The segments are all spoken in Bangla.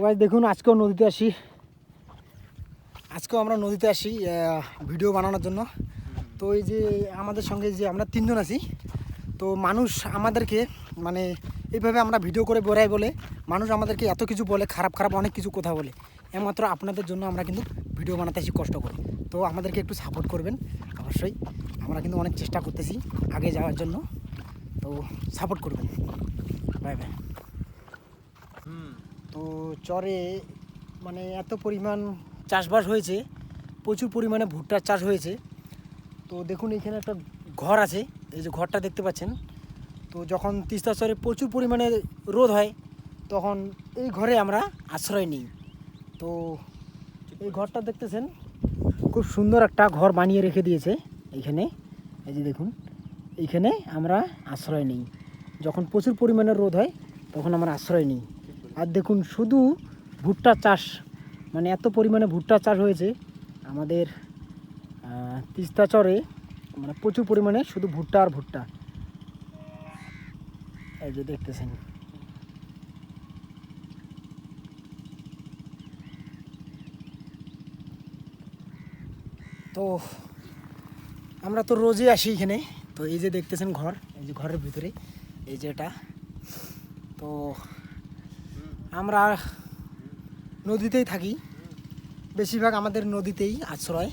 গাইস দেখুন আজকেও আমরা নদীতে আসি ভিডিও বানানোর জন্য। তো এই যে আমাদের সঙ্গে যে আমরা তিনজন আছি, তো মানুষ আমাদেরকে মানে এইভাবে আমরা ভিডিও করে বেড়াই বলে মানুষ আমাদেরকে এত কিছু বলে, খারাপ খারাপ অনেক কিছু কথা বলে। একমাত্র আপনাদের জন্য আমরা কিন্তু ভিডিও বানাতে আসি কষ্ট করে। তো আমাদেরকে একটু সাপোর্ট করবেন অবশ্যই। আমরা কিন্তু অনেক চেষ্টা করতেছি আগে যাওয়ার জন্য, তো সাপোর্ট করবেন। Bye bye. তো চরে মানে এত পরিমাণ চাষবাস হয়েছে, প্রচুর পরিমাণে ভুট্টার চাষ হয়েছে। তো দেখুন এখানে একটা ঘর আছে, এই যে ঘরটা দেখতে পাচ্ছেন। তো যখন তিস্তা চরে প্রচুর পরিমাণে রোদ হয় তখন এই ঘরে আমরা আশ্রয় নিই। তো এই ঘরটা দেখতেছেন, খুব সুন্দর একটা ঘর বানিয়ে রেখে দিয়েছে এইখানে। এই যে দেখুন, এইখানে আমরা আশ্রয় নিই। যখন প্রচুর পরিমাণে রোদ হয় তখন আমরা আশ্রয় নিই। আর দেখুন শুধু ভুট্টা চাষ, মানে এত পরিমাণে ভুট্টা চাষ হয়েছে আমাদের তিস্তা চরে, মানে প্রচুর পরিমাণে শুধু ভুট্টা আর ভুট্টা। এই যে দেখতেছেন। তো আমরা তো রোজই আসি এখানে। তো এই যে দেখতেছেন ঘর, এই যে ঘরের ভিতরে এই যে এটা। তো আমরা নদীতেই থাকি, বেশিরভাগ আমাদের নদীতেই আশ্রয়।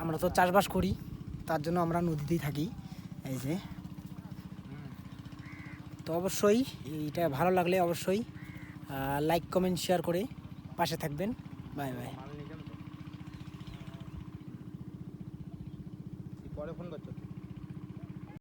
আমরা তো চাষবাস করি, তার জন্য আমরা নদীতেই থাকি। এই যে, তো অবশ্যই এইটা ভালো লাগলে অবশ্যই লাইক কমেন্ট শেয়ার করে পাশে থাকবেন। Bye bye.